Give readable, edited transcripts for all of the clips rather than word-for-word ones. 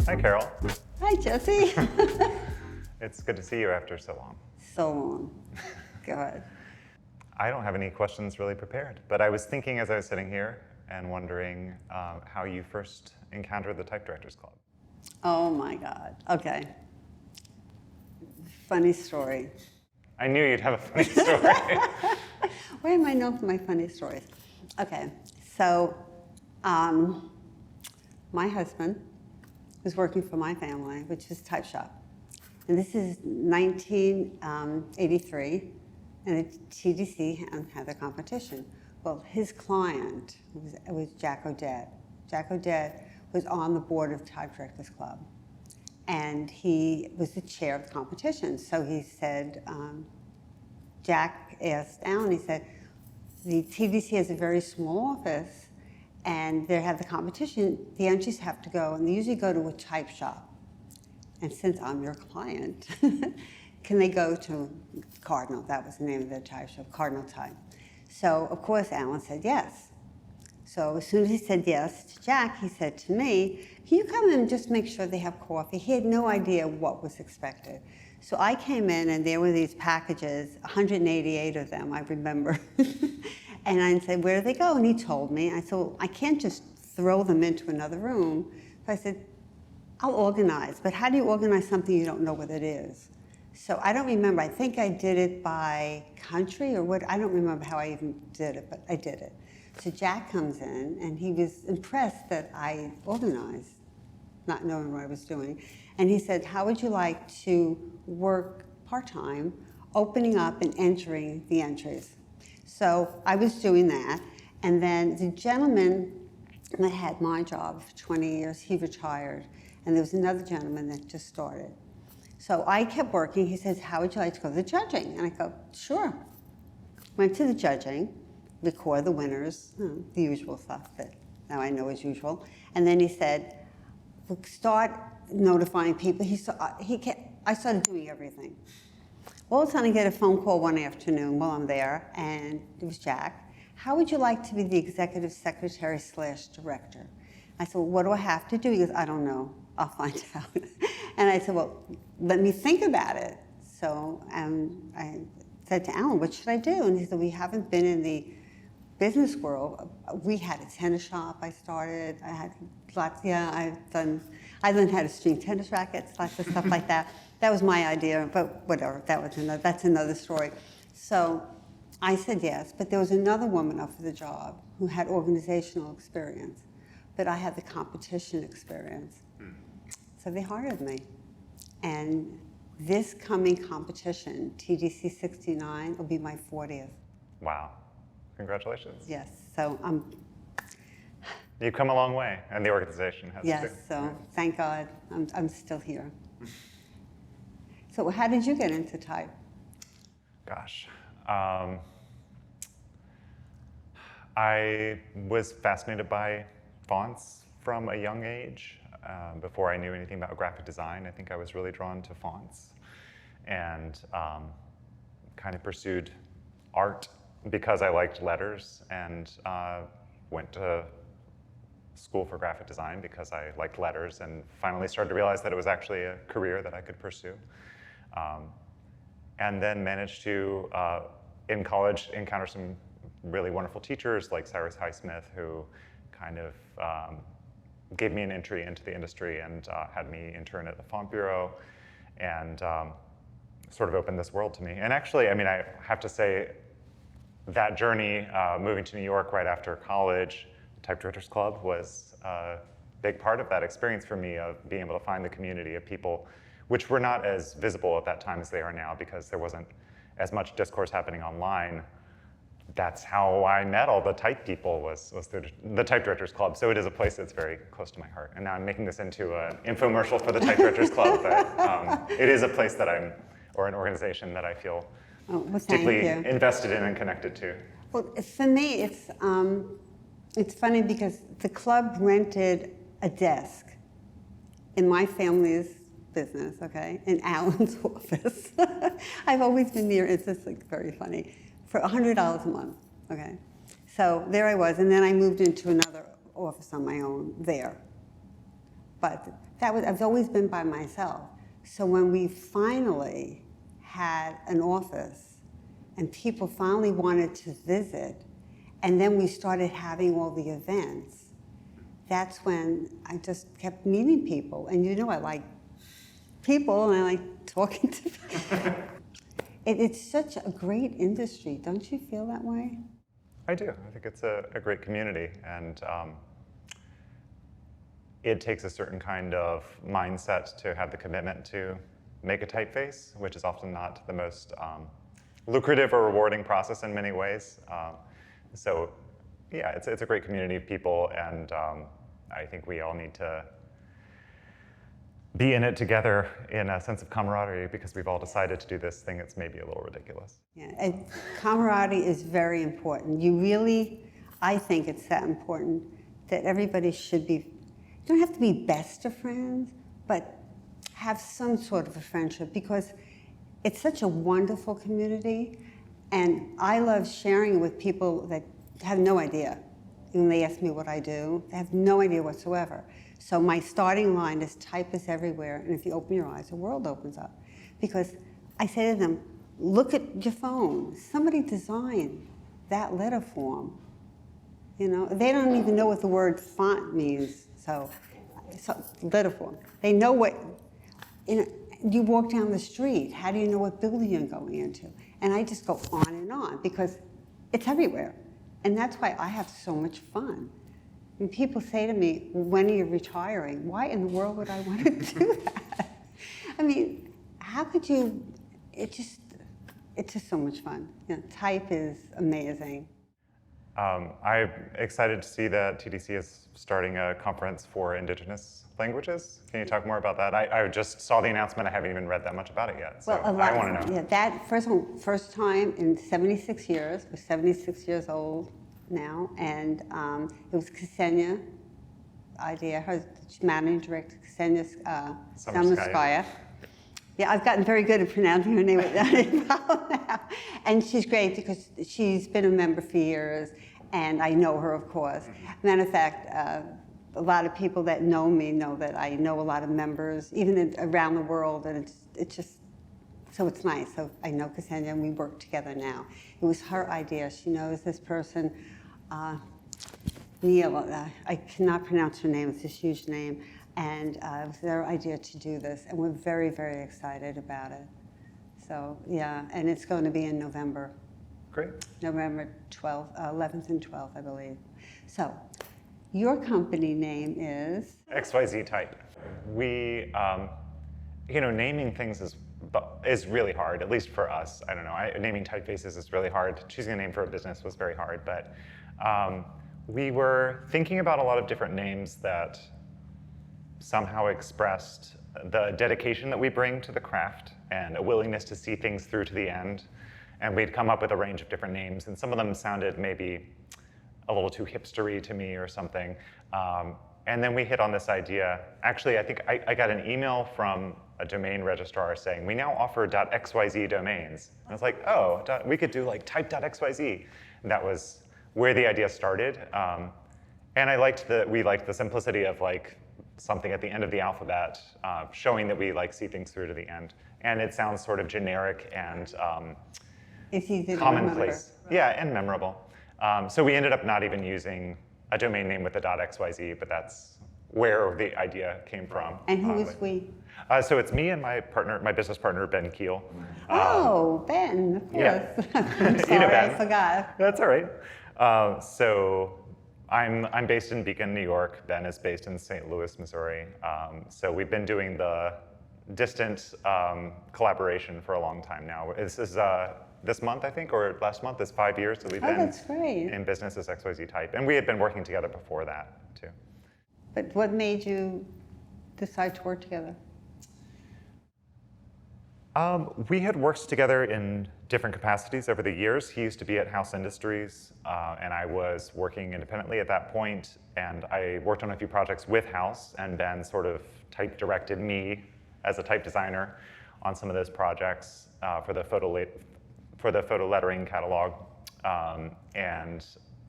Hi, Carol. Hi, Jesse. It's good to see you after so long. So long. Go ahead. I don't have any questions really prepared, but I was thinking as I was sitting here and wondering how you first encountered the Type Directors Club. Oh my God. Okay. Funny story. I knew you'd have a funny story. Where am I known for my funny stories? Okay. So, my husband was working for my family, which was Type Shop. And this is 1983, and the TDC had a competition. Well, his client was Jack Odette. Jack Odette was on the board of Type Directors Club, and he was the chair of the competition. So he said, Jack asked Alan, he said, the TDC has a very small office, and they have the competition, the entries have to go, and they usually go to a type shop. And since I'm your client, can they go to Cardinal? That was the name of the type shop, Cardinal Type. So, of course, Alan said yes. So as soon as he said yes to Jack, he said to me, can you come in and just make sure they have coffee? He had no idea what was expected. So I came in, and there were these packages, 188 of them, I remember. And I said, where do they go? And he told me. I said, well, I can't just throw them into another room. So I said, I'll organize, but how do you organize something you don't know what it is? So I don't remember. I think I did it by country or what. I don't remember how I even did it, but I did it. So Jack comes in, and he was impressed that I organized, not knowing what I was doing. And he said, how would you like to work part-time, opening up and entering the entries? So I was doing that. And then the gentleman that had my job for 20 years, he retired. And there was another gentleman that just started. So I kept working. He says, how would you like to go to the judging? And I go, sure. Went to the judging, record the winners, the usual stuff that now I know is usual. And then he said, we'll start notifying people. I started doing everything. All of a sudden I get a phone call one afternoon while I'm there, and it was Jack. How would you like to be the executive secretary / director? I said, well, what do I have to do? He goes, I don't know. I'll find out. And I said, well, let me think about it. So I said to Alan, what should I do? And he said, we haven't been in the business world. We had a tennis shop I started. I had lots, I learned how to string tennis rackets, lots of stuff like that. That was my idea, but whatever, that's another story. So I said yes, but there was another woman up for the job who had organizational experience, but I had the competition experience. So they hired me. And this coming competition, TDC 69, will be my 40th. Wow. Congratulations. Yes, so You've come a long way, and the organization has too. Yes, so thank God I'm still here. So how did you get into type? Gosh. I was fascinated by fonts from a young age. Before I knew anything about graphic design, I think I was really drawn to fonts, and kind of pursued art because I liked letters, and went to school for graphic design because I liked letters, and finally started to realize that it was actually a career that I could pursue. And then managed to, in college, encounter some really wonderful teachers like Cyrus Highsmith, who kind of gave me an entry into the industry and had me intern at the Font Bureau, and sort of opened this world to me. And actually, I mean, I have to say that journey, moving to New York right after college, the Type Directors Club was a big part of that experience for me, of being able to find the community of people, which were not as visible at that time as they are now because there wasn't as much discourse happening online. That's how I met all the type people, was through the Type Directors Club. So it is a place that's very close to my heart. And now I'm making this into an infomercial for the Type Directors Club, but it is a place that or an organization that I feel deeply invested in and connected to. Well, for me, it's funny because the club rented a desk in my family's business, okay, in Alan's office. I've always been near, it's just like very funny, for $100 a month, okay. So there I was, and then I moved into another office on my own there. But I've always been by myself. So when we finally had an office and people finally wanted to visit, and then we started having all the events, that's when I just kept meeting people. And you know I like people and I like talking to people. It's such a great industry. Don't you feel that way? I do. I think it's a great community, and it takes a certain kind of mindset to have the commitment to make a typeface, which is often not the most lucrative or rewarding process in many ways. So yeah, it's a great community of people, and I think we all need to be in it together in a sense of camaraderie, because we've all decided to do this thing that's maybe a little ridiculous. Yeah, and camaraderie is very important. I think it's that important that everybody should be, you don't have to be best of friends, but have some sort of a friendship, because it's such a wonderful community, and I love sharing it with people that have no idea. When they ask me what I do, they have no idea whatsoever. So my starting line is type is everywhere, and if you open your eyes, the world opens up. Because I say to them, look at your phone. Somebody designed that letter form. You know, they don't even know what the word font means, so letter form. They know what, you walk down the street, how do you know what building you're going into? And I just go on, because it's everywhere. And that's why I have so much fun. When people say to me, when are you retiring? Why in the world would I want to do that? I mean, how could you, it's just so much fun. You know, type is amazing. I'm excited to see that TDC is starting a conference for Indigenous languages. Can you talk more about that? I just saw the announcement. I haven't even read that much about it yet, so I want to know. Yeah, that first time in 76 years. We're 76 years old now, and it was Ksenia idea. Her managing director, Ksenia Samarskaya. Yeah, I've gotten very good at pronouncing her name now. And she's great because she's been a member for years, and I know her, of course. Matter of fact, a lot of people that know me know that I know a lot of members, even around the world, and it's just, so it's nice. So I know Ksenia, and we work together now. It was her idea. She knows this person, Neil, I cannot pronounce her name, it's this huge name. And it was their idea to do this, and we're very, very excited about it. So yeah, and it's going to be in November. Great. November 12th, 11th and 12th, I believe. So your company name is? XYZ Type. We, naming things is really hard, at least for us. I don't know, naming typefaces is really hard. Choosing a name for a business was very hard, but we were thinking about a lot of different names that somehow expressed the dedication that we bring to the craft and a willingness to see things through to the end. And we'd come up with a range of different names, and some of them sounded maybe a little too hipstery to me or something. And then we hit on this idea. Actually, I think I got an email from a domain registrar saying, we now offer .xyz domains. And I was like, oh, we could do like type.xyz. And that was where the idea started. And we liked the simplicity of like something at the end of the alphabet, showing that we like see things through to the end. And it sounds sort of generic and it's easy to commonplace. remember. Yeah, and memorable. So we ended up not even using a domain name with the .xyz, but that's where the idea came from. And who is we? So it's me and my business partner, Ben Kiel. Oh, Ben, of course. Yeah. I'm sorry, Ben. I forgot. That's all right. So I'm based in Beacon, New York. Ben is based in St. Louis, Missouri. So we've been doing the distant collaboration for a long time now. This month, I think, or last month, is 5 years that we've been that's great. in business as XYZ Type. And we had been working together before that, too. But what made you decide to work together? We had worked together in different capacities over the years. He used to be at House Industries, and I was working independently at that point. And I worked on a few projects with House, and Ben sort of type directed me as a type designer on some of those projects for the photo lettering catalog. And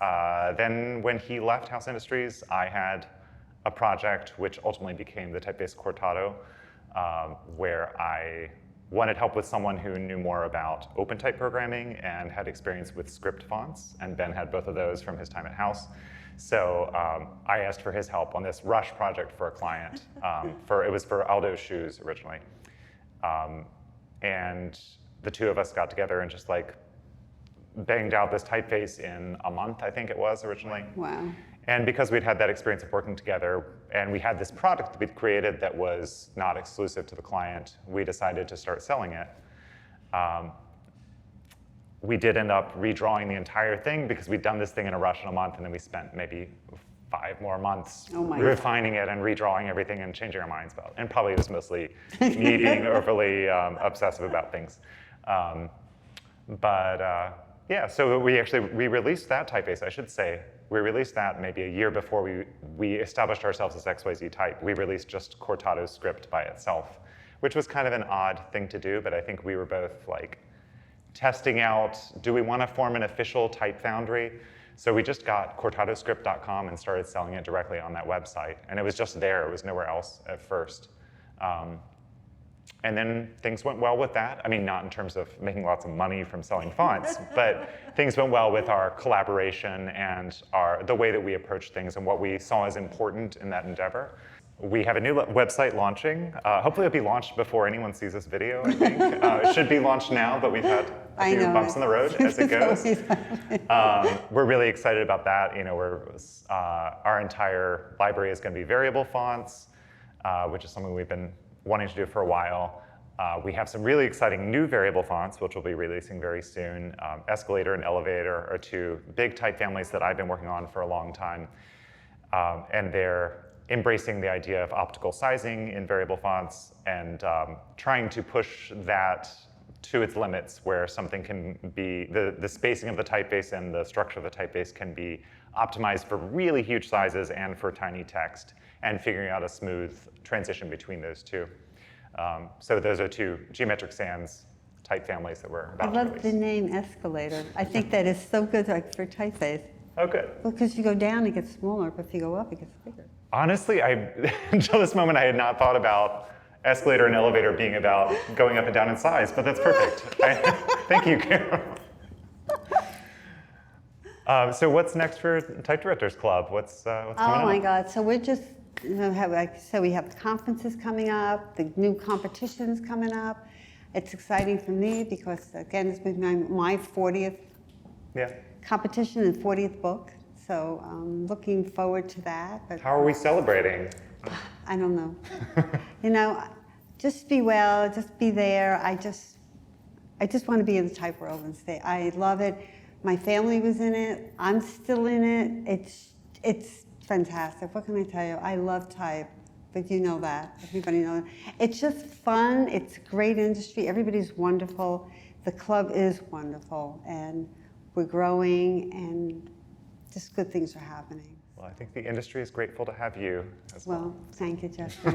Then when he left House Industries, I had a project which ultimately became the typeface Cortado, where I wanted help with someone who knew more about open type programming and had experience with script fonts, and Ben had both of those from his time at House. So I asked for his help on this rush project for a client. It was for Aldo's shoes originally. And the two of us got together and just like banged out this typeface in a month, I think it was originally. Wow. And because we'd had that experience of working together and we had this product that we'd created that was not exclusive to the client, we decided to start selling it. We did end up redrawing the entire thing because we'd done this thing in a rush in a month, and then we spent maybe 5 more months refining it and redrawing everything and changing our minds about it. And probably it was mostly me being overly obsessive about things. Yeah, so we released that typeface, I should say. We released that maybe a year before we established ourselves as XYZ Type. We released just Cortado's script by itself, which was kind of an odd thing to do, but I think we were both like testing out, do we want to form an official type foundry? So we just got cortadoscript.com and started selling it directly on that website. And it was just there, it was nowhere else at first. And then things went well with that. I mean, not in terms of making lots of money from selling fonts, but things went well with our collaboration and the way that we approached things and what we saw as important in that endeavor. We have a new website launching. Hopefully it'll be launched before anyone sees this video, I think. It should be launched now, but we've had a few bumps in the road as it goes. We're really excited about that. You know, our entire library is going to be variable fonts, which is something we've been wanting to do for a while. We have some really exciting new variable fonts, which we'll be releasing very soon. Escalator and Elevator are two big type families that I've been working on for a long time. And they're embracing the idea of optical sizing in variable fonts and trying to push that to its limits, where something can be, the spacing of the typeface and the structure of the typeface can be optimized for really huge sizes and for tiny text, and figuring out a smooth transition between those two. So those are two geometric sans type families that we're about to release. I love the name Escalator. I think that is so good like, for typeface. Oh, good. Well, because if you go down, it gets smaller, but if you go up, it gets bigger. Honestly, until this moment, I had not thought about Escalator and Elevator being about going up and down in size, but that's perfect. Thank you, Carol. So what's next for Type Directors Club? What's coming up? Oh my God! So we're just, we have the conferences coming up, the new competitions coming up. It's exciting for me because again, it's been my 40th competition and 40th book. So I'm looking forward to that. But how are we celebrating? I don't know. You know, just be well, just be there. I just want to be in the type world and stay. I love it. My family was in it. I'm still in it. It's fantastic. What can I tell you? I love type, but you know that. Everybody knows it. It's just fun. It's a great industry. Everybody's wonderful. The club is wonderful, and we're growing, and just good things are happening. Well, I think the industry is grateful to have you as well. Well, thank you, Jeffrey.